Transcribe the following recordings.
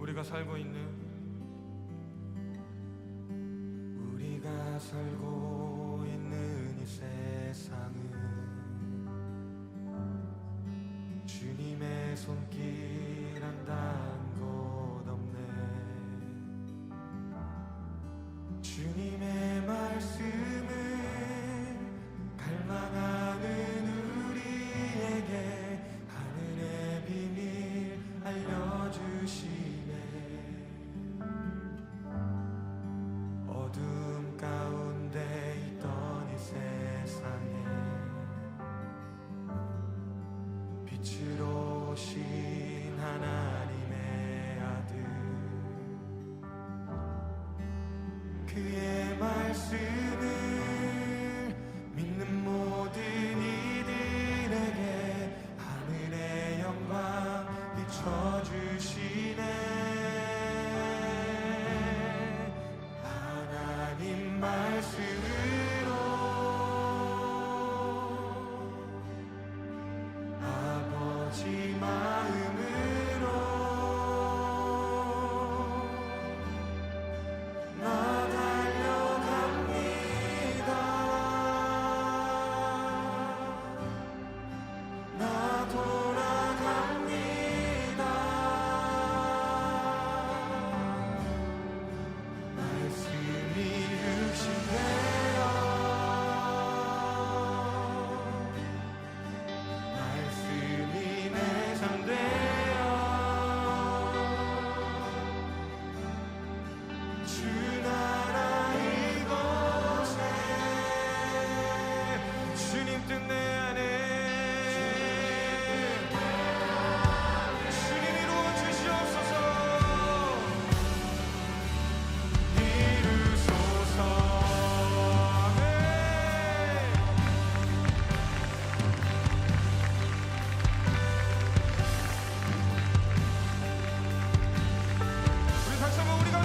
우리가 살고 있는 이 세상은 주님의 손길 한단 곳 없네. 주님의 말씀을 갈망하는 우리에게 하늘의 비밀 알려주시네. 어둠 가운데 있던 이 세상에 빛으로 오신 하나님의 아들, 그의 말씀을 믿는 모든 이들에게 하늘의 영광 비춰주시네. 하나님 말씀으로 아버지 마음으로 나 달려갑니다. 나 돌아갑니다. 말씀이 육신되어 말씀이 내장되어 주 나라 이곳에 주님 뜻 내 안에 주님 이루어 주시옵소서. 이루소서. 아멘. 우리 다시 한번 우리가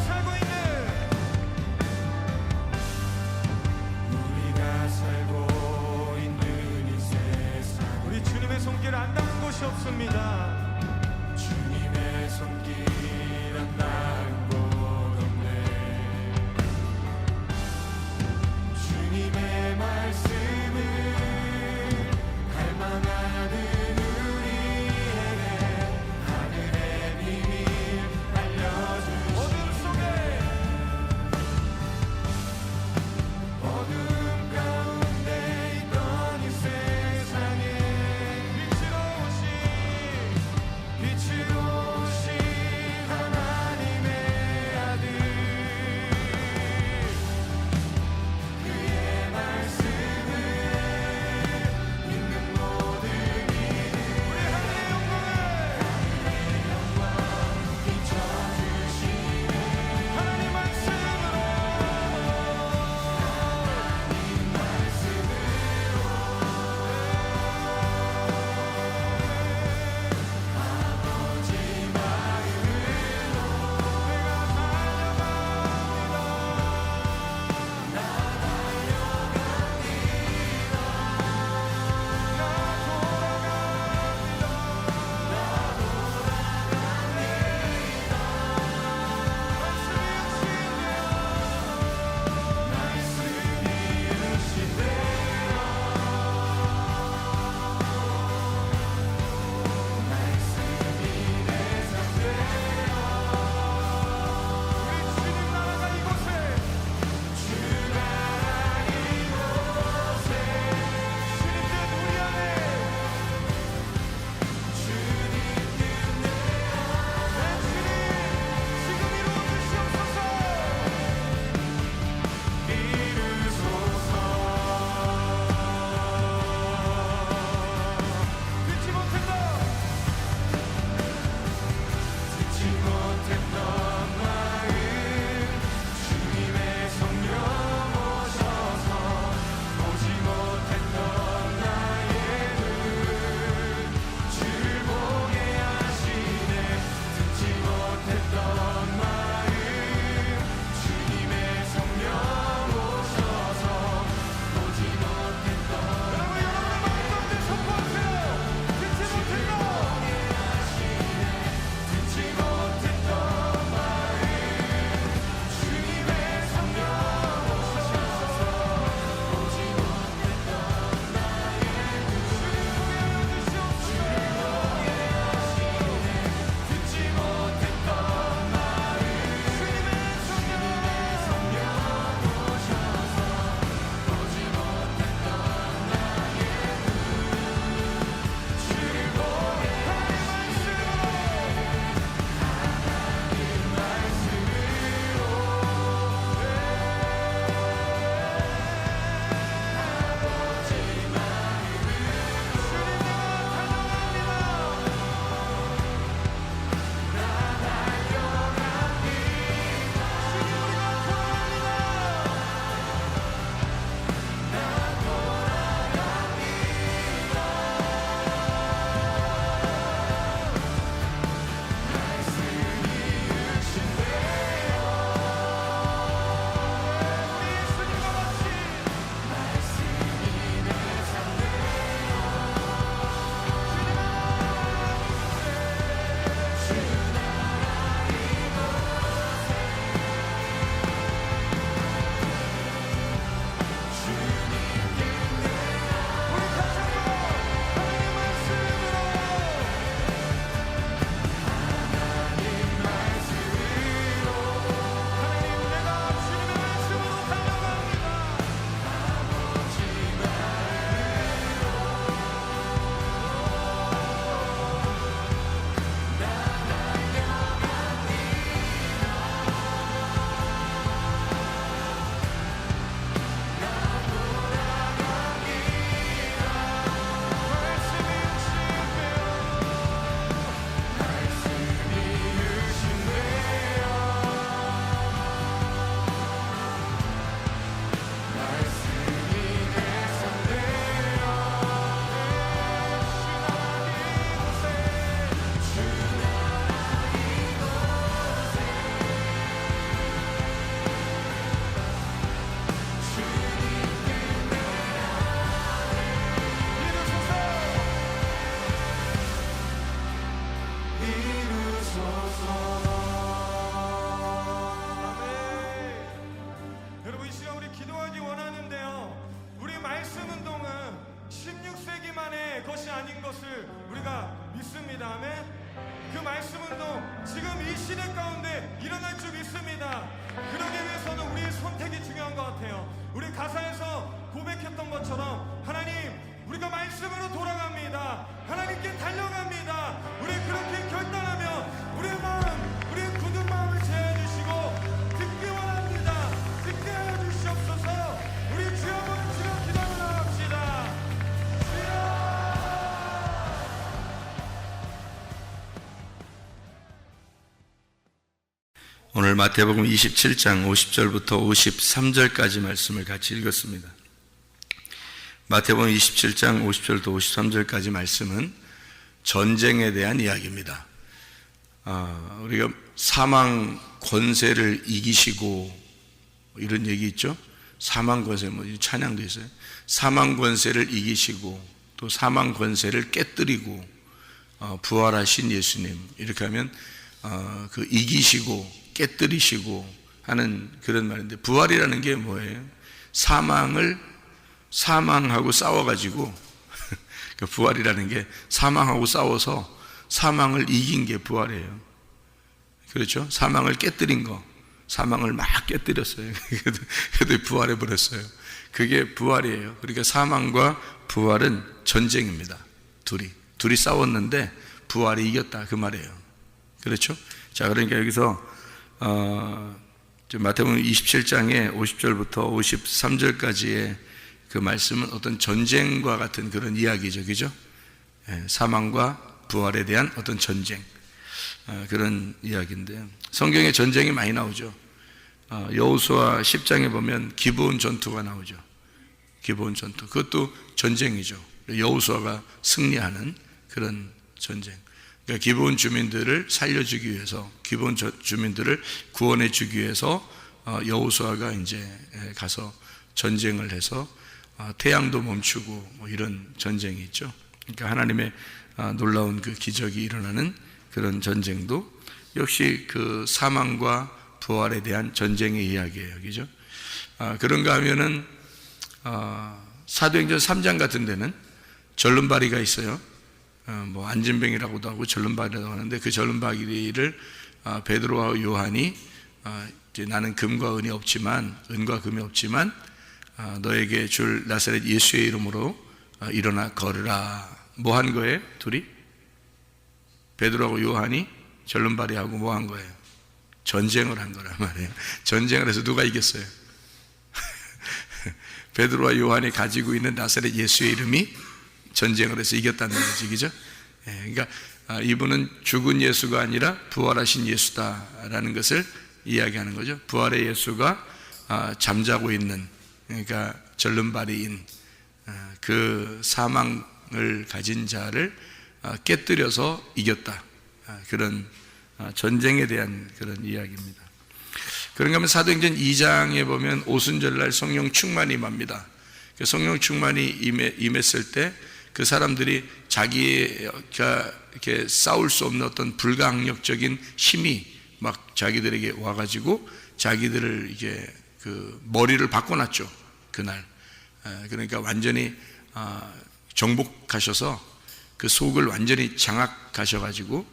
살고 있는 이 세상, 우리 주님의 손길 안 닿는 곳이 없습니다. 주님의 손길 안 닿는 곳 없네. 주님의 말씀을 갈망하는 우리에게 하늘의 비밀 알려주시네. 어둠 속에 어둠 가운데 있던 이 세상에 빛으로 오신 하나님의 것이 아닌 것을 우리가 믿습니다. 아멘. 그 말씀은 또 지금 이 시대 가운데 일어날 줄 믿습니다. 그러기 위해서는 우리의 선택이 중요한 것 같아요. 우리 가사에서 고백했던 것처럼 하나님, 우리가 말씀으로 돌아갑니다. 하나님께 달려갑니다. 우리 그렇게 결단하면 우리의 마음, 우리의 굳은 마음을 제해 주시고 듣기 원합니다. 듣게 해 주시옵소서. 우리 주여 한번 지금 기도를 나갑시다. 오늘 마태복음 27장 50절부터 53절까지 말씀을 같이 읽었습니다. 마태복음 27장 50절부터 53절까지 말씀은 전쟁에 대한 이야기입니다. 우리가 사망 권세를 이기시고 이런 얘기 있죠. 사망 권세, 찬양도 있어요. 사망 권세를 이기시고 또 사망 권세를 깨뜨리고 부활하신 예수님, 이렇게 하면 그 이기시고 깨뜨리시고 하는 그런 말인데, 부활이라는 게 뭐예요? 사망하고 싸워가지고 그 부활이라는 게 사망하고 싸워서 사망을 이긴 게 부활이에요. 그렇죠? 사망을 깨뜨린 거, 사망을 막 깨뜨렸어요. 그래도 부활해 버렸어요. 그게 부활이에요. 그러니까 사망과 부활은 전쟁입니다. 둘이 싸웠는데 부활이 이겼다, 그 말이에요. 그렇죠? 자, 그러니까 여기서 마태복음 27장의 50절부터 53절까지의 그 말씀은 어떤 전쟁과 같은 그런 이야기죠. 그죠? 사망과 부활에 대한 어떤 전쟁, 그런 이야기인데요. 성경에 전쟁이 많이 나오죠. 여호수아 10장에 보면 기브온 전투가 나오죠. 기브온 전투. 그것도 전쟁이죠. 여호수아가 승리하는 그런 전쟁. 그러니까 기브온 주민들을 살려주기 위해서, 기브온 주민들을 구원해 주기 위해서 여호수아가 이제 가서 전쟁을 해서 태양도 멈추고 뭐 이런 전쟁이 있죠. 그러니까 하나님의 놀라운 그 기적이 일어나는 그런 전쟁도 역시 그 사망과 부활에 대한 전쟁의 이야기예요. 그죠? 그런가 하면은 사도행전 3장 같은 데는 절름발이가 있어요. 뭐 안진뱅이라고도 하고 절름발이라고 하는데, 그 절름발이를 베드로와 요한이 이제 나는 금과 은이 없지만, 은과 금이 없지만 너에게 줄 나사렛 예수의 이름으로 일어나 걸으라. 뭐 한 거예요? 둘이? 베드로하고 요한이 절름발이하고 뭐 한 거예요? 전쟁을 한 거란 말이에요. 전쟁을 해서 누가 이겼어요? 베드로와 요한이 가지고 있는 나사렛 예수의 이름이 전쟁을 해서 이겼다는 거지, 그죠? 그러니까 이분은 죽은 예수가 아니라 부활하신 예수다라는 것을 이야기하는 거죠. 부활의 예수가 잠자고 있는, 그러니까 절름발이인 그 사망을 가진 자를 깨뜨려서 이겼다. 그런 전쟁에 대한 그런 이야기입니다. 그런가 하면 사도행전 2장에 보면 오순절날 성령 충만이 임합니다. 성령 충만이 임했을 때 그 사람들이 자기가 이렇게 싸울 수 없는 어떤 불가항력적인 힘이 막 자기들에게 와가지고 자기들을 이게 그 머리를 바꿔놨죠, 그날. 그러니까 완전히 정복하셔서 그 속을 완전히 장악하셔가지고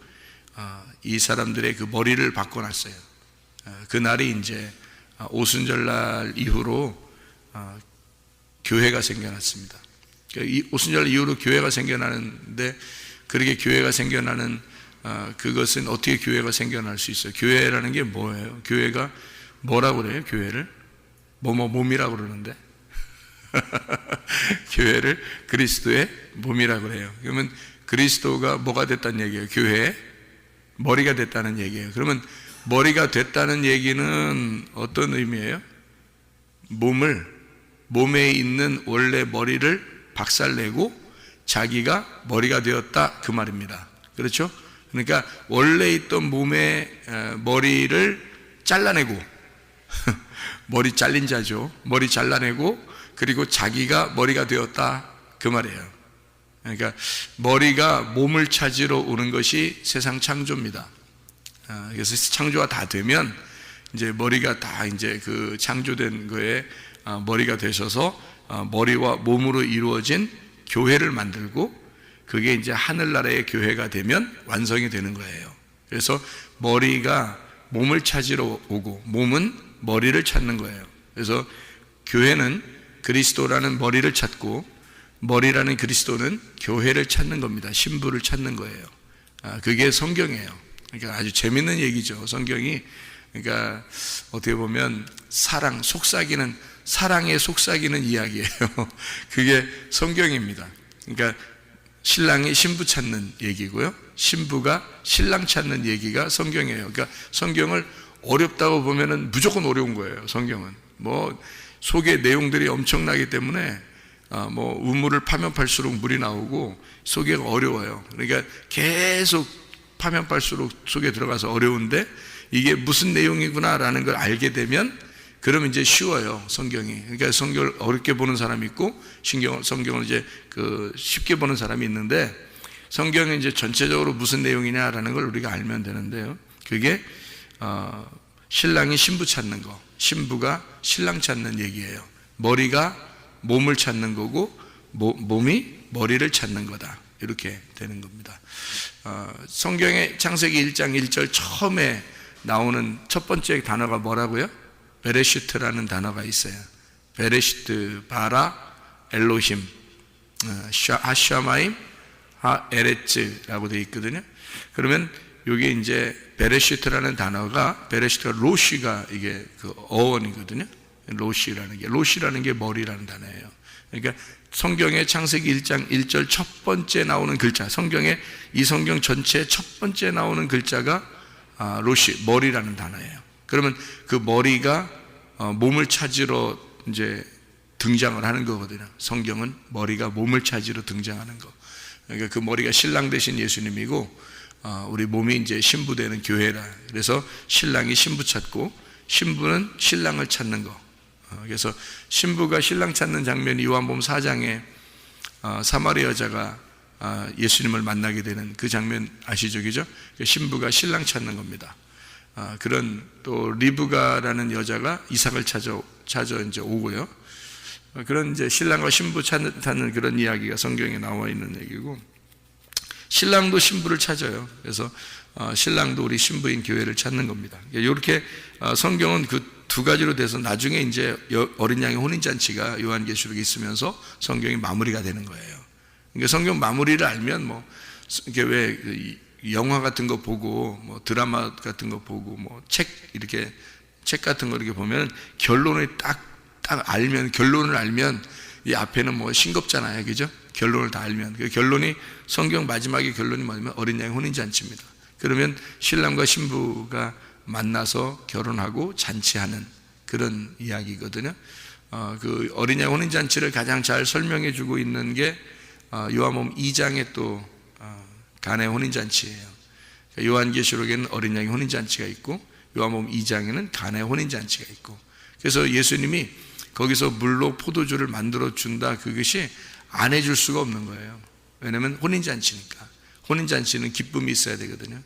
이 사람들의 그 머리를 바꿔놨어요. 그날이 이제 오순절날 이후로 교회가 생겨났습니다. 이 오순절 이후로 교회가 생겨나는데, 그렇게 교회가 생겨나는 그것은 어떻게 교회가 생겨날 수 있어요? 교회라는 게 뭐예요? 교회가 뭐라고 그래요? 교회를 몸이라고 그러는데 교회를 그리스도의 몸이라고 그래요. 그러면 그리스도가 뭐가 됐다는 얘기예요? 교회의 머리가 됐다는 얘기예요. 그러면 머리가 됐다는 얘기는 어떤 의미예요? 몸에 있는 원래 머리를 박살내고 자기가 머리가 되었다, 그 말입니다. 그렇죠? 그러니까 원래 있던 몸의 머리를 잘라내고 머리 잘린 자죠. 머리 잘라내고 그리고 자기가 머리가 되었다, 그 말이에요. 그러니까 머리가 몸을 찾으러 오는 것이 세상 창조입니다. 그래서 창조가 다 되면 이제 머리가 다 이제 그 창조된 거에 머리가 되셔서 머리와 몸으로 이루어진 교회를 만들고, 그게 이제 하늘나라의 교회가 되면 완성이 되는 거예요. 그래서 머리가 몸을 찾으러 오고 몸은 머리를 찾는 거예요. 그래서 교회는 그리스도라는 머리를 찾고 머리라는 그리스도는 교회를 찾는 겁니다. 신부를 찾는 거예요. 그게 성경이에요. 그러니까 아주 재밌는 얘기죠. 성경이 그러니까 어떻게 보면 사랑에 속삭이는 이야기예요. 그게 성경입니다. 그러니까 신랑이 신부 찾는 얘기고요. 신부가 신랑 찾는 얘기가 성경이에요. 그러니까 성경을 어렵다고 보면은 무조건 어려운 거예요. 성경은 뭐 속에 내용들이 엄청나기 때문에 뭐 우물을 파면 팔수록 물이 나오고 속에 어려워요. 그러니까 계속 파면 팔수록 속에 들어가서 어려운데 이게 무슨 내용이구나라는 걸 알게 되면 그러면 이제 쉬워요. 성경이. 그러니까 성경을 어렵게 보는 사람이 있고 성경을 이제 쉽게 보는 사람이 있는데 성경이 이제 전체적으로 무슨 내용이냐라는 걸 우리가 알면 되는데요. 그게 신랑이 신부 찾는 거, 신부가 신랑 찾는 얘기예요. 머리가 몸을 찾는 거고 몸이 머리를 찾는 거다. 이렇게 되는 겁니다. 성경의 창세기 1장 1절 처음에 나오는 첫 번째 단어가 뭐라고요? 베레시트라는 단어가 있어요. 베레시트 바라 엘로힘 하샤마임 하에레츠라고 되어 있거든요. 그러면 여기 이제 베레시트라는 단어가 베레시트가 로시가 이게 그 어원이거든요. 로시라는 게 머리라는 단어예요. 그러니까 성경의 창세기 1장 1절 첫 번째 나오는 글자, 이 성경 전체 첫 번째 나오는 글자가 로시, 머리라는 단어예요. 그러면 그 머리가 몸을 찾으러 이제 등장을 하는 거거든요. 성경은 머리가 몸을 찾으러 등장하는 거. 그러니까 그 머리가 신랑 되신 예수님이고 우리 몸이 이제 신부 되는 교회라. 그래서 신랑이 신부 찾고 신부는 신랑을 찾는 거. 그래서 신부가 신랑 찾는 장면이 요한복음 4장에 사마리아 여자가 예수님을 만나게 되는 그 장면 아시죠? 그죠? 신부가 신랑 찾는 겁니다. 그런 또 리브가라는 여자가 이삭을 찾아 이제 오고요. 그런 이제 신랑과 신부 찾는 그런 이야기가 성경에 나와 있는 얘기고, 신랑도 신부를 찾아요. 그래서 신랑도 우리 신부인 교회를 찾는 겁니다. 이렇게 성경은 그 두 가지로 돼서 나중에 이제 어린 양의 혼인잔치가 요한계시록에 있으면서 성경이 마무리가 되는 거예요. 그러니까 성경 마무리를 알면 뭐 이게 왜 영화 같은 거 보고 뭐 드라마 같은 거 보고 뭐 책 같은 거 이렇게 보면 결론을 딱 결론을 알면 이 앞에는 뭐 싱겁잖아요, 그죠? 결론을 다 알면 그 결론이 성경 마지막에 결론이 뭐냐면 어린 양의 혼인잔치입니다. 그러면 신랑과 신부가 만나서 결혼하고 잔치하는 그런 이야기거든요. 그 어린 양 혼인잔치를 가장 잘 설명해 주고 있는 게 요한복음 2장에 또 가나의 혼인잔치예요. 요한계시록에는 어린 양의 혼인잔치가 있고 요한복음 2장에는 가나의 혼인잔치가 있고, 그래서 예수님이 거기서 물로 포도주를 만들어 준다, 그것이 안 해줄 수가 없는 거예요. 왜냐하면 혼인잔치니까. 혼인잔치는 기쁨이 있어야 되거든요.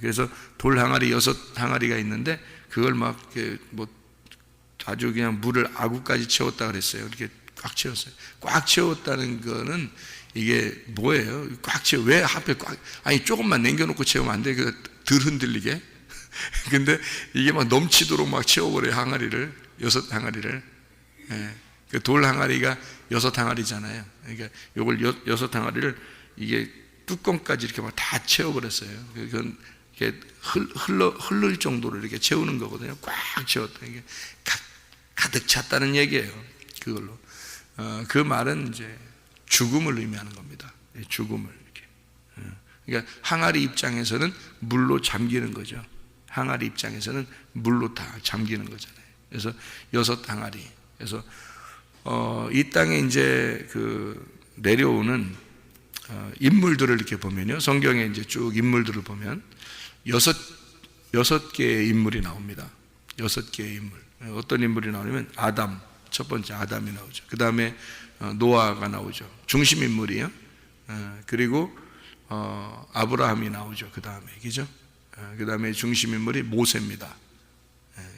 그래서 돌 항아리 6항아리가 있는데 그걸 막 뭐 아주 그냥 물을 아구까지 채웠다 그랬어요. 이렇게 꽉 채웠어요. 꽉 채웠다는 거는 이게 뭐예요? 왜 하필 아니 조금만 남겨놓고 채우면 안 돼? 덜 흔들리게. 근데 이게 막 넘치도록 막 채워버려요. 항아리를 6항아리를. 그 돌 항아리가 6항아리잖아요. 그러니까 요걸 6항아리를 이게 뚜껑까지 이렇게 막 다 채워버렸어요. 그건 이렇게 흐를 정도로 이렇게 채우는 거거든요. 꽉 채웠다. 이게 가득 찼다는 얘기예요. 그걸로. 그 말은 이제 죽음을 의미하는 겁니다. 죽음을 이렇게. 그러니까 항아리 입장에서는 물로 잠기는 거죠. 항아리 입장에서는 물로 다 잠기는 거잖아요. 그래서 6항아리. 그래서 이 땅에 이제 내려오는 인물들을 이렇게 보면요, 성경에 이제 쭉 인물들을 보면 여섯 개의 인물이 나옵니다. 6개의 인물. 어떤 인물이 나오냐면 아담, 첫 번째 아담이 나오죠. 그 다음에 노아가 나오죠. 중심 인물이요. 그리고 아브라함이 나오죠. 그 다음에, 그죠? 그 다음에 중심 인물이 모세입니다.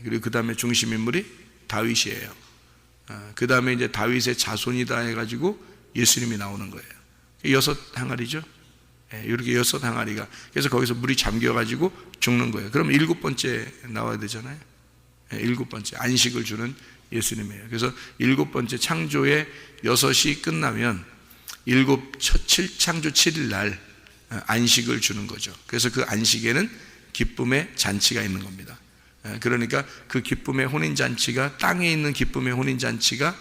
그리고 그 다음에 중심 인물이 다윗이에요. 그 다음에 이제 다윗의 자손이다 해가지고 예수님이 나오는 거예요. 여섯 항아리죠. 이렇게 여섯 항아리가, 그래서 거기서 물이 잠겨가지고 죽는 거예요. 그럼 일곱 번째 나와야 되잖아요. 일곱 번째 안식을 주는 예수님이에요. 그래서 일곱 번째 창조의 여섯이 끝나면 창조 7일 날 안식을 주는 거죠. 그래서 그 안식에는 기쁨의 잔치가 있는 겁니다. 그러니까 그 기쁨의 혼인잔치가, 땅에 있는 기쁨의 혼인잔치가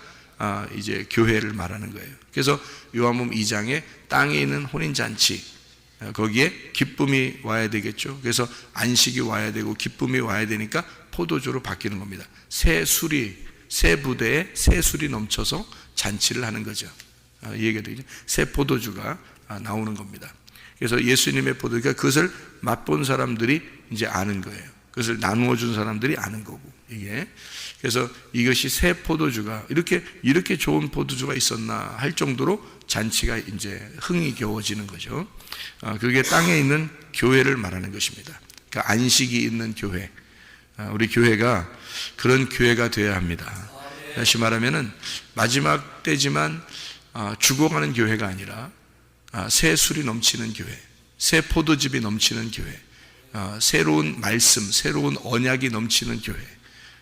이제 교회를 말하는 거예요. 그래서 요한복음 2장에 땅에 있는 혼인잔치, 거기에 기쁨이 와야 되겠죠. 그래서 안식이 와야 되고 기쁨이 와야 되니까 포도주로 바뀌는 겁니다. 새 부대에 새 술이 넘쳐서 잔치를 하는 거죠. 이해가 되죠? 새 포도주가 나오는 겁니다. 그래서 예수님의 포도주가, 그것을 맛본 사람들이 이제 아는 거예요. 그것을 나누어 준 사람들이 아는 거고, 이게. 그래서 이것이 새 포도주가 이렇게 좋은 포도주가 있었나 할 정도로 잔치가 이제 흥이 겨워지는 거죠. 그게 땅에 있는 교회를 말하는 것입니다. 그러니까 안식이 있는 교회. 우리 교회가 그런 교회가 되어야 합니다. 다시 말하면은 마지막 때지만 죽어가는 교회가 아니라 새 술이 넘치는 교회, 새 포도즙이 넘치는 교회, 새로운 말씀, 새로운 언약이 넘치는 교회.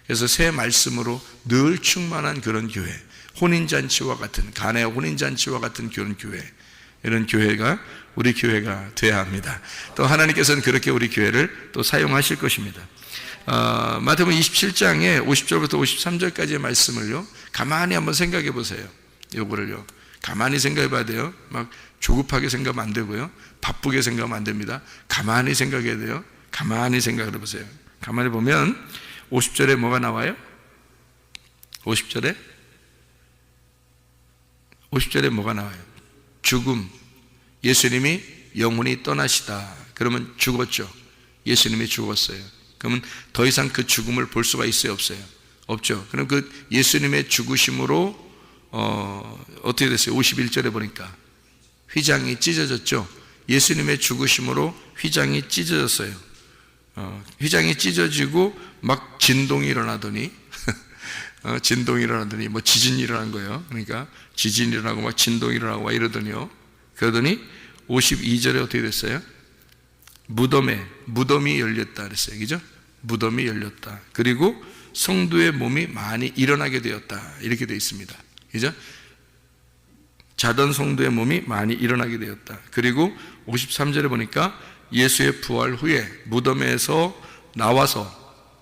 그래서 새 말씀으로 늘 충만한 그런 교회, 혼인잔치와 같은, 가나의 혼인잔치와 같은 그런 교회, 이런 교회가 우리 교회가 되어야 합니다. 또 하나님께서는 그렇게 우리 교회를 또 사용하실 것입니다. 마태복음 27장에 50절부터 53절까지의 말씀을요, 가만히 한번 생각해 보세요. 요거를요, 가만히 생각해 봐야 돼요. 막 조급하게 생각하면 안 되고요, 바쁘게 생각하면 안 됩니다. 가만히 생각해야 돼요. 가만히 생각을 해보세요. 가만히 보면 50절에 뭐가 나와요? 50절에 뭐가 나와요? 죽음. 예수님이 영혼이 떠나시다. 그러면 죽었죠. 예수님이 죽었어요. 그러면 더 이상 그 죽음을 볼 수가 있어요, 없어요? 없죠. 그럼 그 예수님의 죽으심으로 어떻게 됐어요? 51절에 보니까 휘장이 찢어졌죠. 예수님의 죽으심으로 휘장이 찢어졌어요. 휘장이 찢어지고 막 진동이 일어나더니 뭐 지진이 일어난 거예요. 그러니까 지진이 일어나고 막 진동이 일어나고 막 이러더니요. 그러더니 52절에 어떻게 됐어요? 무덤이 열렸다 그랬어요. 그죠? 무덤이 열렸다. 그리고 성도의 몸이 많이 일어나게 되었다. 이렇게 되어 있습니다. 그죠? 자던 성도의 몸이 많이 일어나게 되었다. 그리고 53절에 보니까 예수의 부활 후에 무덤에서 나와서,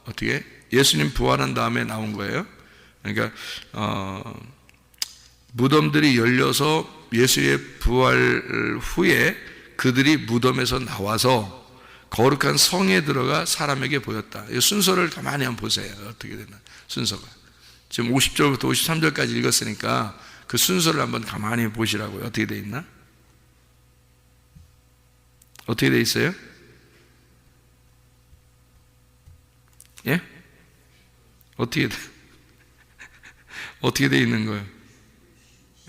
어떻게? 예수님 부활한 다음에 나온 거예요. 그러니까 무덤들이 열려서 예수의 부활 후에 그들이 무덤에서 나와서 거룩한 성에 들어가 사람에게 보였다. 이 순서를 가만히 한번 보세요. 어떻게 되나, 순서가. 지금 50절부터 53절까지 읽었으니까 그 순서를 한번 가만히 보시라고요. 어떻게 돼 있나? 어떻게 돼 있어요? 예? 어떻게 돼 있는 거예요?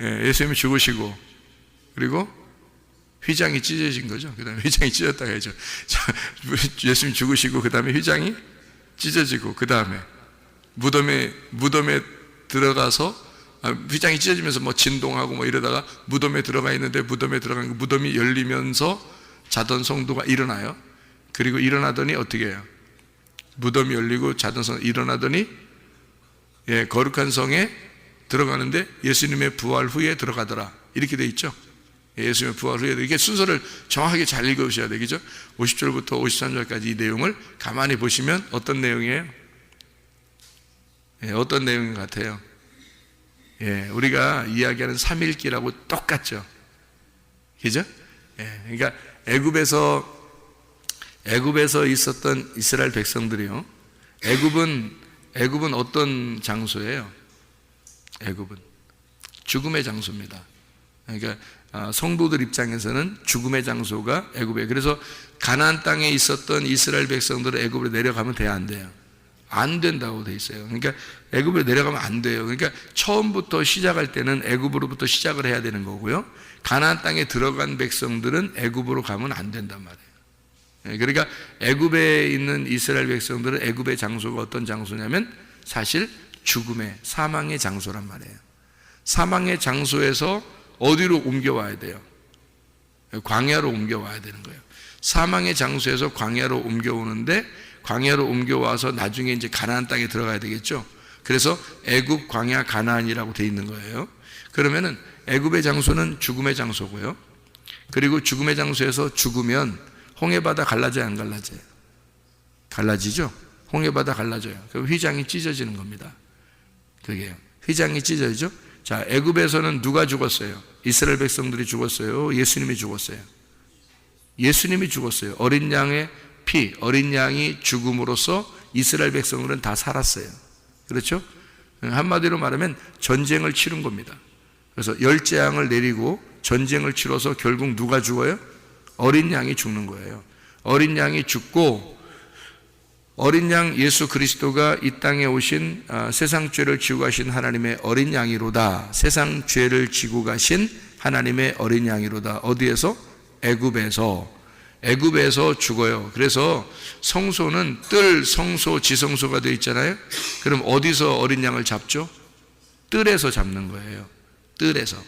예, 예수님이 죽으시고, 그리고 휘장이 찢어진 거죠. 그 다음에 휘장이 찢어졌다 해야죠. 예수님 죽으시고, 그 다음에 휘장이 찢어지고, 그 다음에 무덤에 들어가서, 휘장이 찢어지면서 뭐 진동하고 뭐 이러다가 무덤에 들어가 있는데, 무덤이 열리면서 자던 성도가 일어나요. 그리고 일어나더니 어떻게 해요? 무덤이 열리고 자던 성도 일어나더니, 예, 거룩한 성에 들어가는데 예수님의 부활 후에 들어가더라. 이렇게 돼 있죠. 예수님의 부활 후에. 이렇게 순서를 정확하게 잘 읽으셔야 되겠죠. 50절부터 53절까지 이 내용을 가만히 보시면 어떤 내용이에요? 예, 어떤 내용 같아요? 예, 우리가 이야기하는 삼일기라고 똑같죠. 그죠? 예, 그러니까 애굽에서 있었던 이스라엘 백성들이요. 애굽은 어떤 장소예요? 애굽은 죽음의 장소입니다. 그러니까 성도들 입장에서는 죽음의 장소가 애굽이에요. 그래서 가나안 땅에 있었던 이스라엘 백성들은 애굽으로 내려가면 돼요, 안 돼요? 안 된다고 돼 있어요. 그러니까 애굽으로 내려가면 안 돼요. 그러니까 처음부터 시작할 때는 애굽으로부터 시작을 해야 되는 거고요. 가나안 땅에 들어간 백성들은 애굽으로 가면 안 된단 말이에요. 그러니까 애굽에 있는 이스라엘 백성들은 애굽의 장소가 어떤 장소냐면 사실 죽음의, 사망의 장소란 말이에요. 사망의 장소에서 어디로 옮겨와야 돼요? 광야로 옮겨와야 되는 거예요. 사망의 장소에서 광야로 옮겨오는데 광야로 옮겨와서 나중에 이제 가나안 땅에 들어가야 되겠죠. 그래서 애굽, 광야, 가나안이라고 돼 있는 거예요. 그러면은 애굽의 장소는 죽음의 장소고요. 그리고 죽음의 장소에서 죽으면 홍해바다 갈라져요, 안 갈라져요? 갈라지죠? 홍해바다 갈라져요. 그럼 휘장이 찢어지는 겁니다. 그게요. 휘장이 찢어지죠? 자, 애굽에서는 누가 죽었어요? 이스라엘 백성들이 죽었어요? 예수님이 죽었어요? 예수님이 죽었어요. 어린 양의 피, 어린 양이 죽음으로써 이스라엘 백성들은 다 살았어요. 그렇죠? 한마디로 말하면 전쟁을 치른 겁니다. 그래서 열재앙을 내리고 전쟁을 치러서 결국 누가 죽어요? 어린 양이 죽는 거예요. 어린 양이 죽고 어린 양 예수 그리스도가 이 땅에 오신 세상 죄를 지고 가신 하나님의 어린 양이로다. 세상 죄를 지고 가신 하나님의 어린 양이로다. 어디에서? 애굽에서 죽어요. 그래서 성소는 뜰, 성소, 지성소가 되어 있잖아요. 그럼 어디서 어린 양을 잡죠? 뜰에서 잡는 거예요. 뜰에서.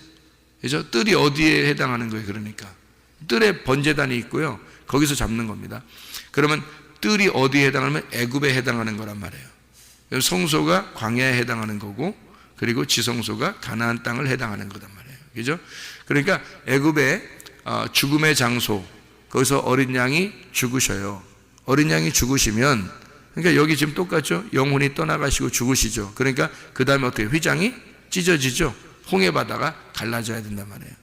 그죠? 뜰이 어디에 해당하는 거예요? 그러니까 뜰에 번제단이 있고요. 거기서 잡는 겁니다. 그러면 뜰이 어디에 해당하면 애굽에 해당하는 거란 말이에요. 성소가 광야에 해당하는 거고, 그리고 지성소가 가나안 땅을 해당하는 거란 말이에요. 그죠? 그러니까 애굽의 죽음의 장소, 거기서 어린 양이 죽으셔요. 어린 양이 죽으시면, 그러니까 여기 지금 똑같죠? 영혼이 떠나가시고 죽으시죠. 그러니까 그 다음에 어떻게 휘장이 찢어지죠? 홍해바다가 갈라져야 된단 말이에요.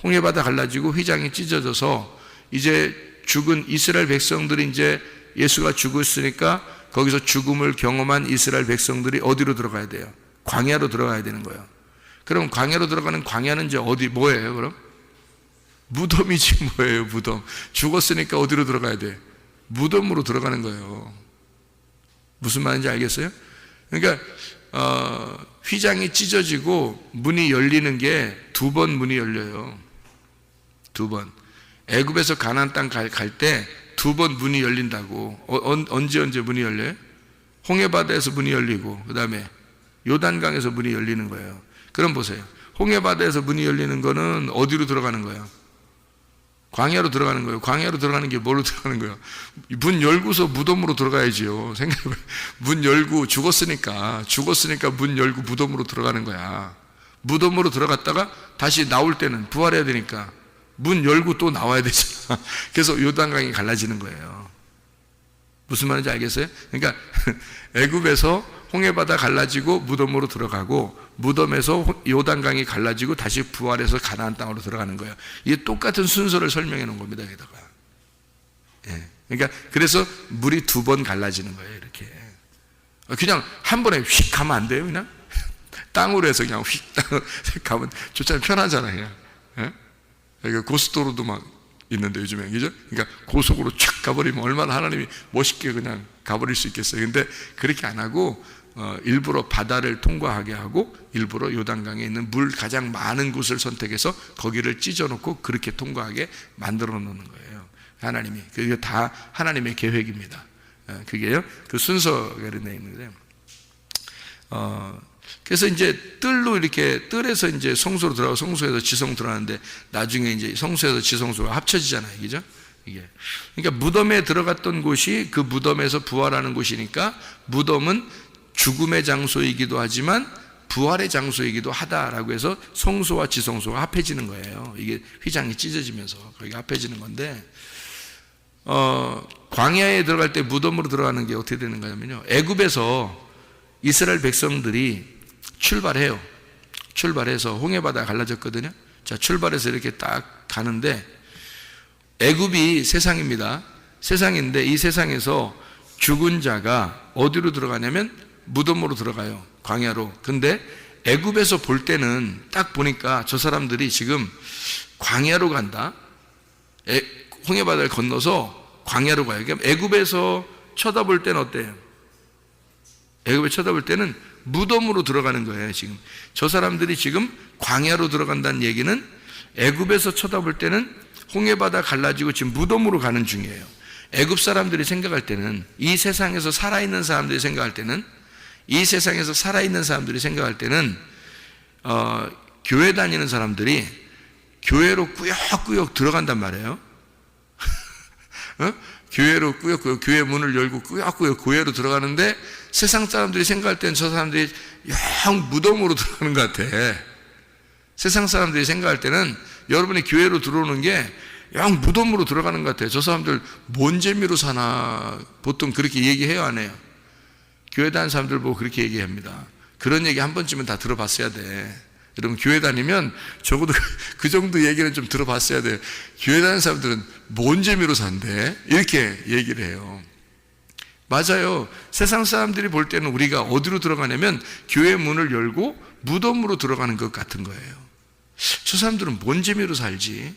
홍해바다 갈라지고 휘장이 찢어져서 이제 죽은 이스라엘 백성들이 이제 예수가 죽었으니까 거기서 죽음을 경험한 이스라엘 백성들이 어디로 들어가야 돼요? 광야로 들어가야 되는 거예요. 그럼 광야로 들어가는 광야는 이제 어디, 뭐예요, 그럼? 무덤이지 뭐예요, 무덤. 죽었으니까 어디로 들어가야 돼? 무덤으로 들어가는 거예요. 무슨 말인지 알겠어요? 그러니까 휘장이 찢어지고 문이 열리는 게 2번 문이 열려요. 2번. 애굽에서 가나안 땅 갈 때 2번 문이 열린다고. 언제 문이 열려요? 홍해바다에서 문이 열리고, 그 다음에 요단강에서 문이 열리는 거예요. 그럼 보세요. 홍해바다에서 문이 열리는 거는 어디로 들어가는 거예요? 광야로 들어가는 거예요. 광야로 들어가는 게 뭐로 들어가는 거예요? 문 열고서 무덤으로 들어가야지요. 생각해봐요. 문 열고 죽었으니까 문 열고 무덤으로 들어가는 거야. 무덤으로 들어갔다가 다시 나올 때는 부활해야 되니까 문 열고 또 나와야 되잖아. 그래서 요단강이 갈라지는 거예요. 무슨 말인지 알겠어요? 그러니까 애굽에서 홍해바다 갈라지고 무덤으로 들어가고, 무덤에서 요단강이 갈라지고 다시 부활해서 가나안 땅으로 들어가는 거예요. 이게 똑같은 순서를 설명해 놓은 겁니다. 여기다가. 예. 그러니까 그래서 물이 2번 갈라지는 거예요. 이렇게. 그냥 한 번에 휙 가면 안 돼요. 그냥 땅으로 해서 그냥 휙 가면 좋잖아요. 편하잖아요. 예? 그러니까 고속도로도 막 있는데 요즘에, 그죠? 그러니까 고속으로 촥 가버리면 얼마나 하나님이 멋있게 그냥 가버릴 수 있겠어요. 근데 그렇게 안 하고 일부러 바다를 통과하게 하고 일부러 요단강에 있는 물 가장 많은 곳을 선택해서 거기를 찢어놓고 그렇게 통과하게 만들어 놓는 거예요. 하나님이. 그게 다 하나님의 계획입니다. 그게요. 그 순서가 되어 있는데, 그래서 이제 뜰로 이렇게, 뜰에서 이제 성소로 들어가고 성소에서 지성 들어가는데 나중에 이제 성소에서 지성소가 합쳐지잖아요. 그죠? 이게. 그러니까 무덤에 들어갔던 곳이 그 무덤에서 부활하는 곳이니까 무덤은 죽음의 장소이기도 하지만 부활의 장소이기도 하다라고 해서 성소와 지성소가 합해지는 거예요. 이게 휘장이 찢어지면서 거기가 합해지는 건데, 광야에 들어갈 때 무덤으로 들어가는 게 어떻게 되는 거냐면요. 애굽에서 이스라엘 백성들이 출발해서 홍해바다 갈라졌거든요. 자, 출발해서 이렇게 딱 가는데, 애굽이 세상입니다. 세상인데 이 세상에서 죽은 자가 어디로 들어가냐면 무덤으로 들어가요. 광야로. 근데 애굽에서 볼 때는 딱 보니까 저 사람들이 지금 광야로 간다. 홍해바다를 건너서 광야로 가요. 그러니까 애굽에서 쳐다볼 때는 어때요? 애굽에 쳐다볼 때는 무덤으로 들어가는 거예요. 지금 저 사람들이 지금 광야로 들어간다는 얘기는 애굽에서 쳐다볼 때는 홍해바다 갈라지고 지금 무덤으로 가는 중이에요. 애굽 사람들이 생각할 때는, 이 세상에서 살아있는 사람들이 생각할 때는, 교회 다니는 사람들이 교회로 꾸역꾸역 들어간단 말이에요. 교회로 꾸역꾸역, 교회 문을 열고 꾸역꾸역 교회로 들어가는데 세상 사람들이 생각할 땐 저 사람들이 영 무덤으로 들어가는 것 같아. 세상 사람들이 생각할 때는 여러분이 교회로 들어오는 게 영 무덤으로 들어가는 것 같아요. 저 사람들 뭔 재미로 사나 보통 그렇게 얘기해요, 안 해요? 교회 다니는 사람들 보고 그렇게 얘기합니다. 그런 얘기 한 번쯤은 다 들어봤어야 돼. 여러분 교회 다니면 적어도 그 정도 얘기는 좀 들어봤어야 돼. 교회 다니는 사람들은 뭔 재미로 산대? 이렇게 얘기를 해요. 맞아요. 세상 사람들이 볼 때는 우리가 어디로 들어가냐면 교회 문을 열고 무덤으로 들어가는 것 같은 거예요. 저 사람들은 뭔 재미로 살지?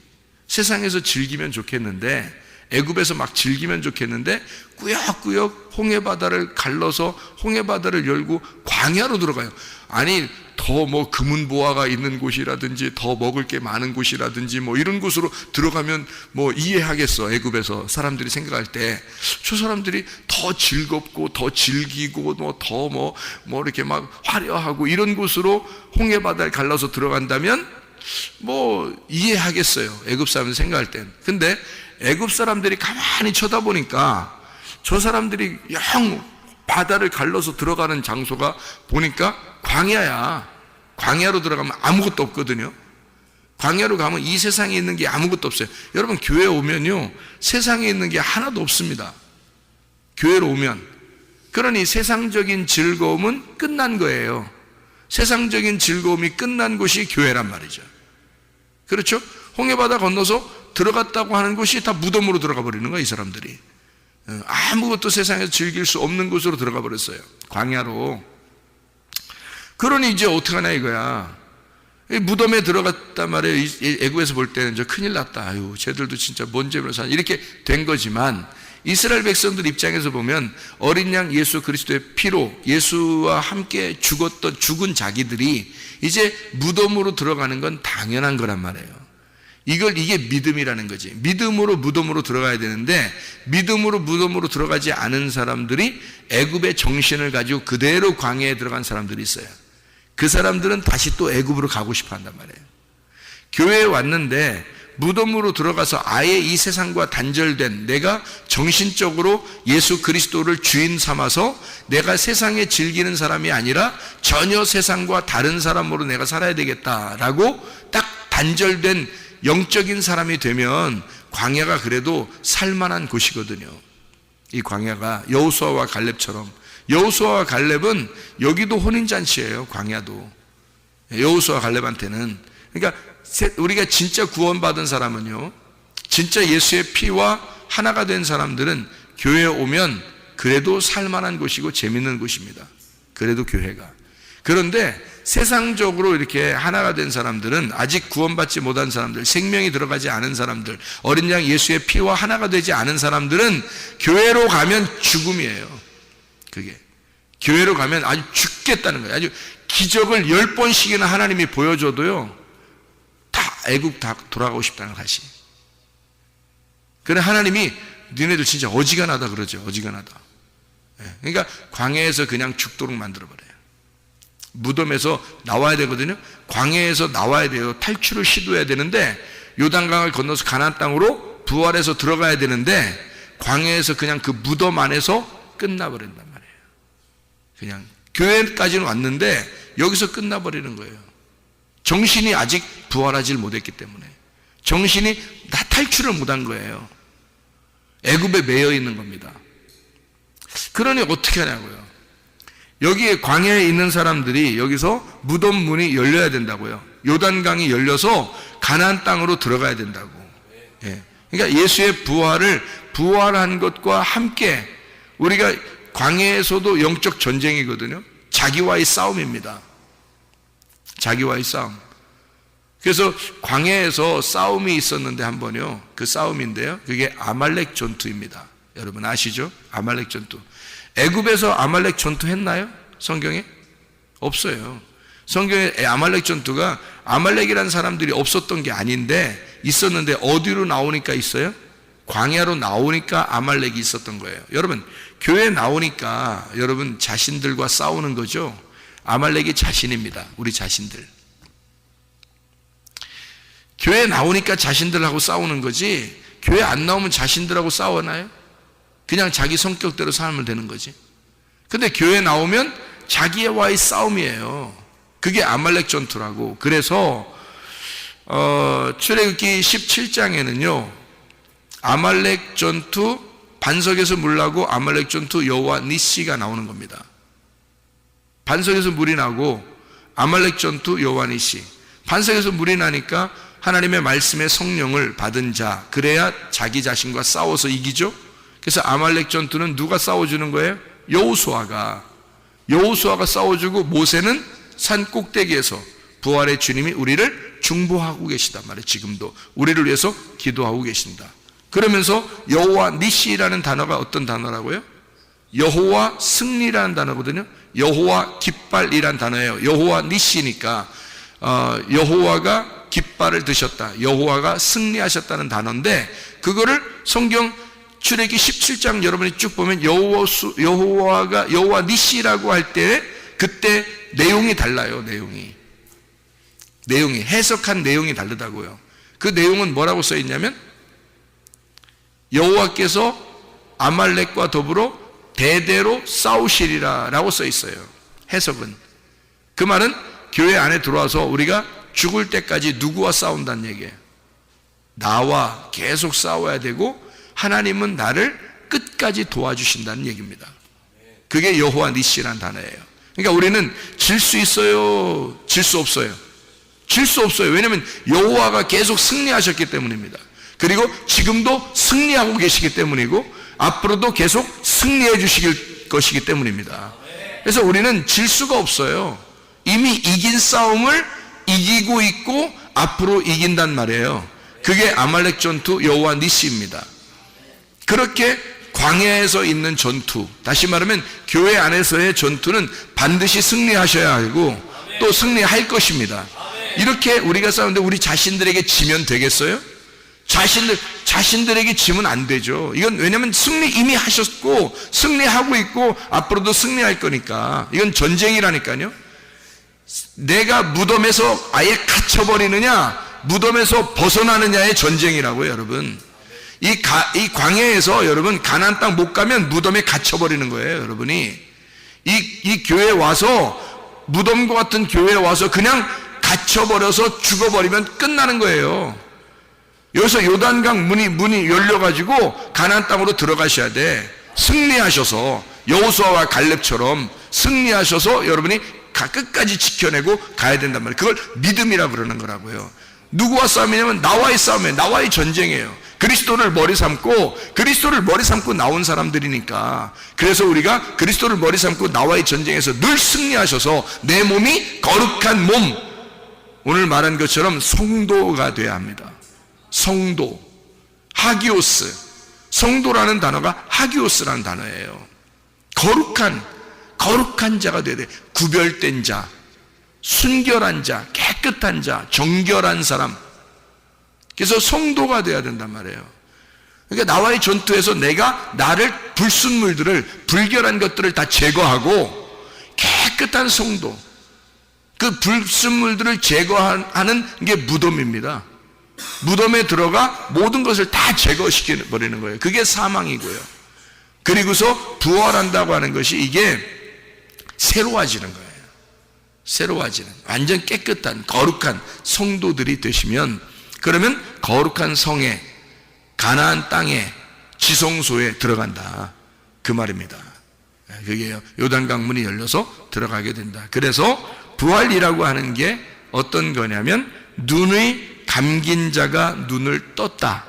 세상에서 즐기면 좋겠는데, 애굽에서 막 즐기면 좋겠는데 꾸역꾸역 홍해바다를 갈라서 홍해바다를 열고 광야로 들어가요. 아니 더 뭐 금은보화가 있는 곳이라든지 더 먹을 게 많은 곳이라든지 뭐 이런 곳으로 들어가면 뭐 이해하겠어. 애굽에서 사람들이 생각할 때 저 사람들이 더 즐겁고 더 즐기고 뭐 더 뭐 이렇게 막 화려하고 이런 곳으로 홍해바다를 갈라서 들어간다면 뭐 이해하겠어요. 애굽 사람들 생각할 땐. 근데 애굽 사람들이 가만히 쳐다보니까 저 사람들이 영 바다를 갈라서 들어가는 장소가 보니까 광야야. 광야로 들어가면 아무것도 없거든요. 광야로 가면 이 세상에 있는 게 아무것도 없어요. 여러분 교회 오면요 세상에 있는 게 하나도 없습니다. 교회로 오면. 그러니 세상적인 즐거움은 끝난 거예요. 세상적인 즐거움이 끝난 곳이 교회란 말이죠. 그렇죠? 홍해바다 건너서 들어갔다고 하는 곳이 다 무덤으로 들어가 버리는 거야, 이 사람들이. 아무것도 세상에서 즐길 수 없는 곳으로 들어가 버렸어요. 광야로. 그러니 이제 어떡하냐 이거야. 무덤에 들어갔단 말이에요. 애국에서 볼 때는 저 큰일 났다. 아유, 쟤들도 진짜 뭔 죄로 사냐. 이렇게 된 거지만 이스라엘 백성들 입장에서 보면 어린 양 예수 그리스도의 피로 예수와 함께 죽은 자기들이 이제 무덤으로 들어가는 건 당연한 거란 말이에요. 이게 믿음이라는 거지. 믿음으로 무덤으로 들어가야 되는데 믿음으로 무덤으로 들어가지 않은 사람들이 애굽의 정신을 가지고 그대로 광야에 들어간 사람들이 있어요. 그 사람들은 다시 또 애굽으로 가고 싶어 한단 말이에요. 교회에 왔는데 무덤으로 들어가서 아예 이 세상과 단절된, 내가 정신적으로 예수 그리스도를 주인 삼아서 내가 세상에 즐기는 사람이 아니라 전혀 세상과 다른 사람으로 내가 살아야 되겠다라고 딱 단절된 영적인 사람이 되면 광야가 그래도 살만한 곳이거든요. 이 광야가 여호수아와 갈렙처럼. 여호수아와 갈렙은 여기도 혼인잔치예요. 광야도. 여호수아 갈렙한테는. 그러니까 우리가 진짜 구원받은 사람은요, 진짜 예수의 피와 하나가 된 사람들은 교회에 오면 그래도 살만한 곳이고 재밌는 곳입니다. 그래도 교회가. 그런데 세상적으로 이렇게 하나가 된 사람들은, 아직 구원받지 못한 사람들, 생명이 들어가지 않은 사람들, 어린 양 예수의 피와 하나가 되지 않은 사람들은 교회로 가면 죽음이에요. 그게 교회로 가면 아주 죽겠다는 거예요. 아주 기적을 10번씩이나 하나님이 보여줘도요 다 애국 다 돌아가고 싶다는 다시. 그래 하나님이 니네들 진짜 어지간하다 그러죠. 어지간하다. 그러니까 광야에서 그냥 죽도록 만들어버려요. 무덤에서 나와야 되거든요. 광야에서 나와야 돼요. 탈출을 시도해야 되는데 요단강을 건너서 가나안 땅으로 부활해서 들어가야 되는데 광야에서 그냥 그 무덤 안에서 끝나버린단 말이에요. 그냥 교회까지는 왔는데 여기서 끝나버리는 거예요. 정신이 아직 부활하지 못했기 때문에. 정신이 다 탈출을 못한 거예요. 애굽에 매여 있는 겁니다. 그러니 어떻게 하냐고요. 여기에 광야에 있는 사람들이 여기서 무덤 문이 열려야 된다고요. 요단강이 열려서 가나안 땅으로 들어가야 된다고. 그러니까 예수의 부활한 것과 함께 우리가 광야에서도 영적 전쟁이거든요. 자기와의 싸움입니다. 자기와의 싸움. 그래서 광야에서 싸움이 있었는데 한 번요. 그 싸움인데요. 그게 아말렉 전투입니다. 여러분 아시죠? 아말렉 전투. 애굽에서 아말렉 전투 했나요? 성경에? 없어요. 성경에 아말렉 전투가 아말렉이라는 사람들이 없었던 게 아닌데 있었는데 어디로 나오니까 있어요? 광야로 나오니까 아말렉이 있었던 거예요. 여러분 교회 나오니까 여러분 자신들과 싸우는 거죠. 아말렉이 자신입니다. 우리 자신들. 교회 나오니까 자신들하고 싸우는 거지, 교회 안 나오면 자신들하고 싸워나요? 그냥 자기 성격대로 살면 되는 거지. 근데 교회 나오면 자기와의 싸움이에요. 그게 아말렉 전투라고. 그래서 출애굽기 17장에는요 아말렉 전투, 반석에서 물 나고 아말렉 전투 여호와 니시가 나오는 겁니다. 반석에서 물이 나고 아말렉 전투 여호와 니시. 반석에서 물이 나니까 하나님의 말씀의 성령을 받은 자, 그래야 자기 자신과 싸워서 이기죠. 그래서 아말렉 전투는 누가 싸워주는 거예요? 여호수아가 싸워주고, 모세는 산 꼭대기에서 부활의 주님이 우리를 중보하고 계시단 말이에요. 지금도 우리를 위해서 기도하고 계신다. 그러면서 여호와 니시라는 단어가 어떤 단어라고요? 여호와 승리라는 단어거든요. 여호와 깃발이란 단어예요. 여호와 니시니까 여호와가 깃발을 드셨다, 여호와가 승리하셨다는 단어인데, 그거를 성경 출애굽기 17장 여러분이 쭉 보면 여호와 니시라고 할 때 그때 내용이 달라요. 내용이 해석한 내용이 다르다고요. 그 내용은 뭐라고 써 있냐면, 여호와께서 아말렉과 더불어 대대로 싸우시리라 라고 써 있어요. 해석은. 그 말은 교회 안에 들어와서 우리가 죽을 때까지 누구와 싸운다는 얘기예요. 나와 계속 싸워야 되고, 하나님은 나를 끝까지 도와주신다는 얘기입니다. 그게 여호와 니시라는 단어예요. 그러니까 우리는 질 수 있어요, 질 수 없어요? 질 수 없어요. 왜냐하면 여호와가 계속 승리하셨기 때문입니다. 그리고 지금도 승리하고 계시기 때문이고, 앞으로도 계속 승리해 주실 것이기 때문입니다. 그래서 우리는 질 수가 없어요. 이미 이긴 싸움을 이기고 있고 앞으로 이긴단 말이에요. 그게 아말렉 전투 여호와 니시입니다. 그렇게 광야에서 있는 전투, 다시 말하면 교회 안에서의 전투는 반드시 승리하셔야 하고 또 승리할 것입니다. 이렇게 우리가 싸우는데 우리 자신들에게 지면 되겠어요? 자신들에게 지면 안 되죠. 이건 왜냐면 승리 이미 하셨고 승리하고 있고 앞으로도 승리할 거니까. 이건 전쟁이라니까요. 내가 무덤에서 아예 갇혀버리느냐, 무덤에서 벗어나느냐의 전쟁이라고요, 여러분. 이 광야에서 여러분 가나안 땅 못 가면 무덤에 갇혀버리는 거예요, 여러분이. 이 교회에 와서, 무덤과 같은 교회에 와서 그냥 갇혀버려서 죽어버리면 끝나는 거예요. 여기서 요단강 문이 열려가지고 가나안 땅으로 들어가셔야 돼. 승리하셔서, 여호수아와 갈렙처럼 승리하셔서 여러분이 끝까지 지켜내고 가야 된단 말이에요. 그걸 믿음이라 그러는 거라고요. 누구와 싸움이냐면 나와의 싸움이에요. 나와의 전쟁이에요. 그리스도를 머리 삼고 나온 사람들이니까. 그래서 우리가 그리스도를 머리 삼고 나와의 전쟁에서 늘 승리하셔서 내 몸이 거룩한 몸, 오늘 말한 것처럼 성도가 돼야 합니다. 성도, 하기오스. 성도라는 단어가 하기오스라는 단어예요. 거룩한 자가 돼야 돼. 구별된 자, 순결한 자, 깨끗한 자, 정결한 사람. 그래서 성도가 돼야 된단 말이에요. 그러니까 나와의 전투에서 내가 나를 불순물들을, 불결한 것들을 다 제거하고 깨끗한 성도, 그 불순물들을 제거하는 게 무덤입니다. 무덤에 들어가 모든 것을 다 제거시켜버리는 거예요. 그게 사망이고요. 그리고서 부활한다고 하는 것이 이게 새로워지는 거예요. 새로워지는, 완전 깨끗한 거룩한 성도들이 되시면, 그러면 거룩한 성에, 가나안 땅에, 지성소에 들어간다, 그 말입니다. 그게 요단강 문이 열려서 들어가게 된다. 그래서 부활이라고 하는 게 어떤 거냐면, 눈의 감긴 자가 눈을 떴다,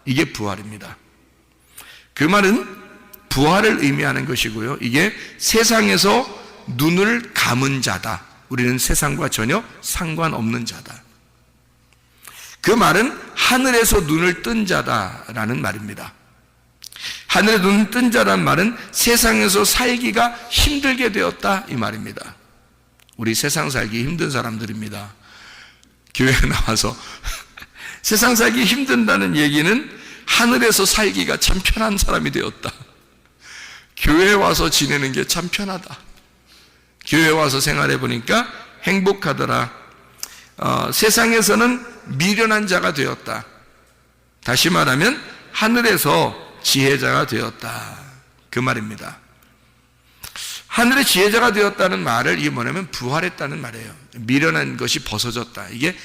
이게 부활입니다. 그 말은 부활을 의미하는 것이고요, 이게 세상에서 눈을 감은 자다. 우리는 세상과 전혀 상관없는 자다. 그 말은 하늘에서 눈을 뜬 자다라는 말입니다. 하늘에 눈을 뜬 자란 말은 세상에서 살기가 힘들게 되었다, 이 말입니다. 우리 세상 살기 힘든 사람들입니다. 교회에 나와서 세상 살기 힘든다는 얘기는 하늘에서 살기가 참 편한 사람이 되었다. 교회에 와서 지내는 게 참 편하다. 교회에 와서 생활해 보니까 행복하더라. 세상에서는 미련한 자가 되었다. 다시 말하면 하늘에서 지혜자가 되었다. 그 말입니다. 하늘의 지혜자가 되었다는 말을 이게 뭐냐면 부활했다는 말이에요. 미련한 것이 벗어졌다. 이게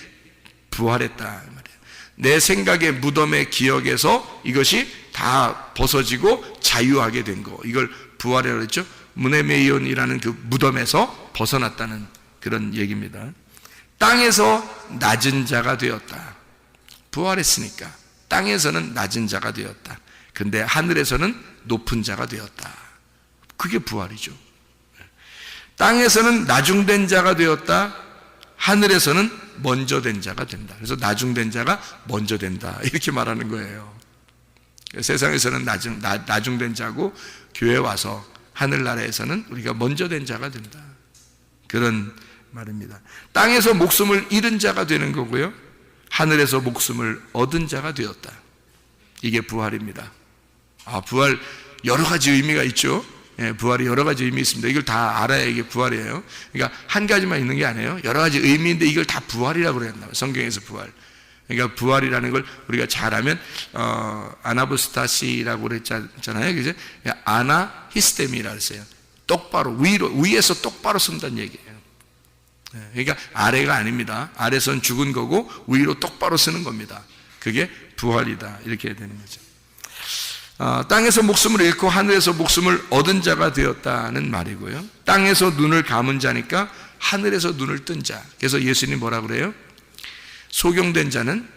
부활했다 말이에요. 내 생각의 무덤의 기억에서 이것이 다 벗어지고 자유하게 된 거. 이걸 부활이라고 했죠. 무네메이온이라는 그 무덤에서 벗어났다는 그런 얘기입니다. 땅에서 낮은 자가 되었다. 부활했으니까 땅에서는 낮은 자가 되었다. 근데 하늘에서는 높은 자가 되었다. 그게 부활이죠. 땅에서는 나중된 자가 되었다. 하늘에서는 먼저 된 자가 된다. 그래서 나중된 자가 먼저 된다. 이렇게 말하는 거예요. 세상에서는 나중된 자고 교회 와서 하늘나라에서는 우리가 먼저 된 자가 된다. 그런 말입니다. 땅에서 목숨을 잃은 자가 되는 거고요. 하늘에서 목숨을 얻은 자가 되었다. 이게 부활입니다. 부활 여러 가지 의미가 있죠. 부활이 여러 가지 의미 있습니다. 이걸 다 알아야 이게 부활이에요. 그러니까 한 가지만 있는 게 아니에요. 여러 가지 의미인데 이걸 다 부활이라고 그랬나 봐요. 성경에서 부활. 그러니까 부활이라는 걸 우리가 잘하면 아나부스타시라고 그랬잖아요. 그죠? 아나히스테미라고 했어요. 똑바로 위에서 똑바로 쓴다는 얘기예요. 그러니까 아래가 아닙니다. 아래선 죽은 거고 위로 똑바로 쓰는 겁니다. 그게 부활이다. 이렇게 되는 거죠. 땅에서 목숨을 잃고 하늘에서 목숨을 얻은 자가 되었다는 말이고요. 땅에서 눈을 감은 자니까 하늘에서 눈을 뜬 자. 그래서 예수님이 뭐라 그래요? 소경된 자는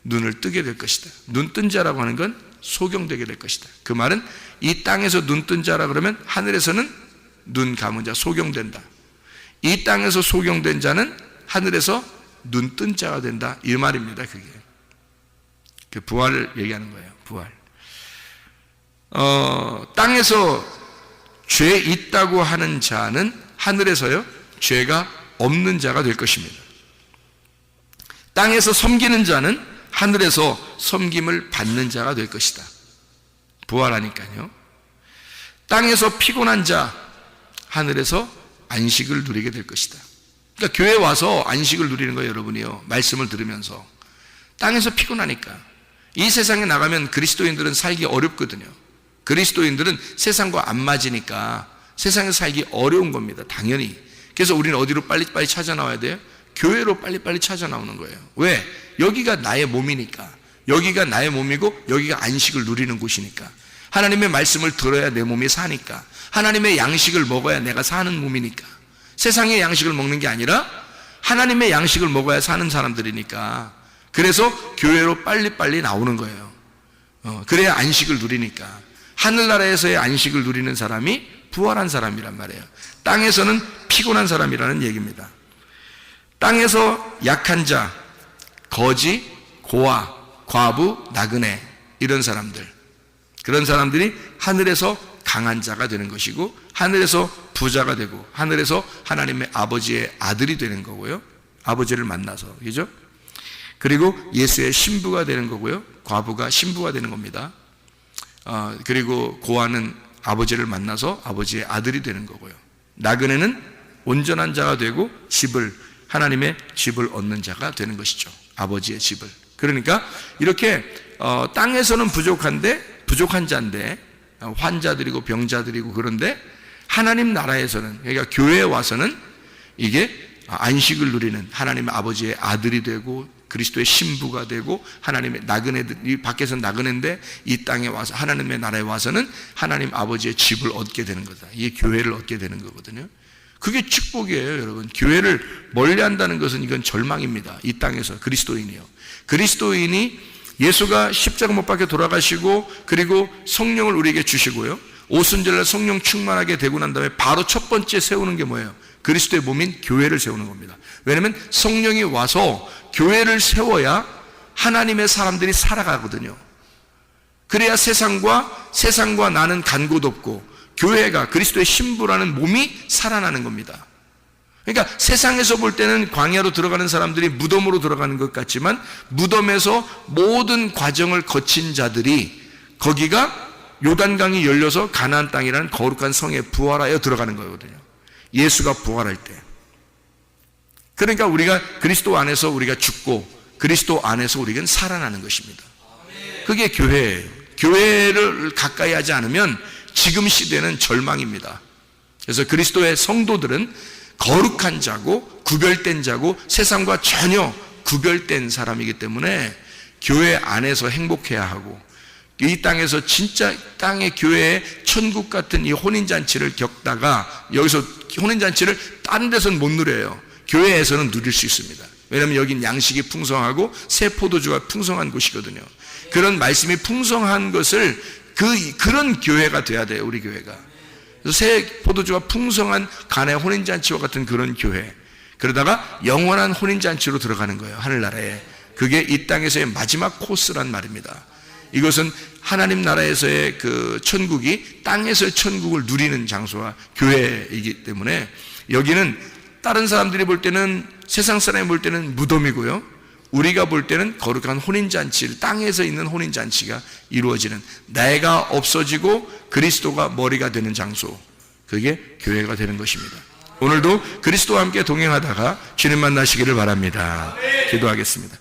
눈을 뜨게 될 것이다. 눈 뜬 자라고 하는 건 소경되게 될 것이다. 그 말은 이 땅에서 눈 뜬 자라 그러면 하늘에서는 눈 감은 자, 소경된다. 이 땅에서 소경된 자는 하늘에서 눈 뜬 자가 된다. 이 말입니다. 그게 그 부활을 얘기하는 거예요. 부활. 땅에서 죄 있다고 하는 자는 하늘에서요 죄가 없는 자가 될 것입니다. 땅에서 섬기는 자는 하늘에서 섬김을 받는 자가 될 것이다. 부활하니까요. 땅에서 피곤한 자 하늘에서 안식을 누리게 될 것이다. 그러니까 교회 와서 안식을 누리는 거예요. 여러분이요, 말씀을 들으면서. 땅에서 피곤하니까. 이 세상에 나가면 그리스도인들은 살기 어렵거든요. 그리스도인들은 세상과 안 맞으니까 세상에 살기 어려운 겁니다. 당연히. 그래서 우리는 어디로 빨리빨리 찾아 나와야 돼요? 교회로 빨리빨리 찾아 나오는 거예요. 왜? 여기가 나의 몸이니까. 여기가 나의 몸이고 여기가 안식을 누리는 곳이니까. 하나님의 말씀을 들어야 내 몸이 사니까. 하나님의 양식을 먹어야 내가 사는 몸이니까. 세상의 양식을 먹는 게 아니라 하나님의 양식을 먹어야 사는 사람들이니까. 그래서 교회로 빨리빨리 나오는 거예요. 그래야 안식을 누리니까. 하늘나라에서의 안식을 누리는 사람이 부활한 사람이란 말이에요. 땅에서는 피곤한 사람이라는 얘기입니다. 땅에서 약한 자, 거지, 고아, 과부, 나그네, 이런 사람들, 그런 사람들이 하늘에서 강한 자가 되는 것이고 하늘에서 부자가 되고 하늘에서 하나님의 아버지의 아들이 되는 거고요. 아버지를 만나서, 그죠? 그리고 예수의 신부가 되는 거고요. 과부가 신부가 되는 겁니다. 그리고 고아는 아버지를 만나서 아버지의 아들이 되는 거고요. 나그네는 온전한 자가 되고 하나님의 집을 얻는 자가 되는 것이죠. 아버지의 집을. 그러니까 이렇게 땅에서는 부족한 자인데 환자들이고 병자들이고, 그런데 하나님 나라에서는, 그러니까 교회에 와서는 이게 안식을 누리는 하나님의 아버지의 아들이 되고 그리스도의 신부가 되고 하나님의 나그네들이 밖에서 나그네인데 이 땅에 와서 하나님의 나라에 와서는 하나님 아버지의 집을 얻게 되는 거다. 이게 교회를 얻게 되는 거거든요. 그게 축복이에요, 여러분. 교회를 멀리한다는 것은 이건 절망입니다. 이 땅에서 그리스도인이요. 그리스도인이 예수가 십자가 못 박혀 돌아가시고 그리고 성령을 우리에게 주시고요. 오순절날 성령 충만하게 되고 난 다음에 바로 첫 번째 세우는 게 뭐예요? 그리스도의 몸인 교회를 세우는 겁니다. 왜냐하면 성령이 와서 교회를 세워야 하나님의 사람들이 살아가거든요. 그래야 세상과 나는 간 곳 없고 교회가 그리스도의 신부라는 몸이 살아나는 겁니다. 그러니까 세상에서 볼 때는 광야로 들어가는 사람들이 무덤으로 들어가는 것 같지만 무덤에서 모든 과정을 거친 자들이 거기가 요단강이 열려서 가나안 땅이라는 거룩한 성에 부활하여 들어가는 거거든요. 예수가 부활할 때. 그러니까 우리가 그리스도 안에서 우리가 죽고 그리스도 안에서 우리는 살아나는 것입니다. 그게 교회예요. 교회를 가까이 하지 않으면 지금 시대는 절망입니다. 그래서 그리스도의 성도들은 거룩한 자고 구별된 자고 세상과 전혀 구별된 사람이기 때문에 교회 안에서 행복해야 하고 이 땅에서 진짜 땅의 교회의 천국 같은 이 혼인잔치를 겪다가 여기서 혼인잔치를 다른 데서는 못 누려요. 교회에서는 누릴 수 있습니다. 왜냐하면 여긴 양식이 풍성하고 새 포도주가 풍성한 곳이거든요. 그런 말씀이 풍성한 것을 그런 교회가 돼야 돼요. 우리 교회가. 그래서 새 포도주가 풍성한 간의 혼인잔치와 같은 그런 교회. 그러다가 영원한 혼인잔치로 들어가는 거예요. 하늘나라에. 그게 이 땅에서의 마지막 코스란 말입니다. 이것은 하나님 나라에서의 그 천국이 땅에서의 천국을 누리는 장소와 교회이기 때문에 여기는 다른 사람들이 볼 때는 세상 사람이 볼 때는 무덤이고요. 우리가 볼 때는 거룩한 혼인잔치, 땅에서 있는 혼인잔치가 이루어지는 내가 없어지고 그리스도가 머리가 되는 장소, 그게 교회가 되는 것입니다. 오늘도 그리스도와 함께 동행하다가 주님 만나시기를 바랍니다. 기도하겠습니다.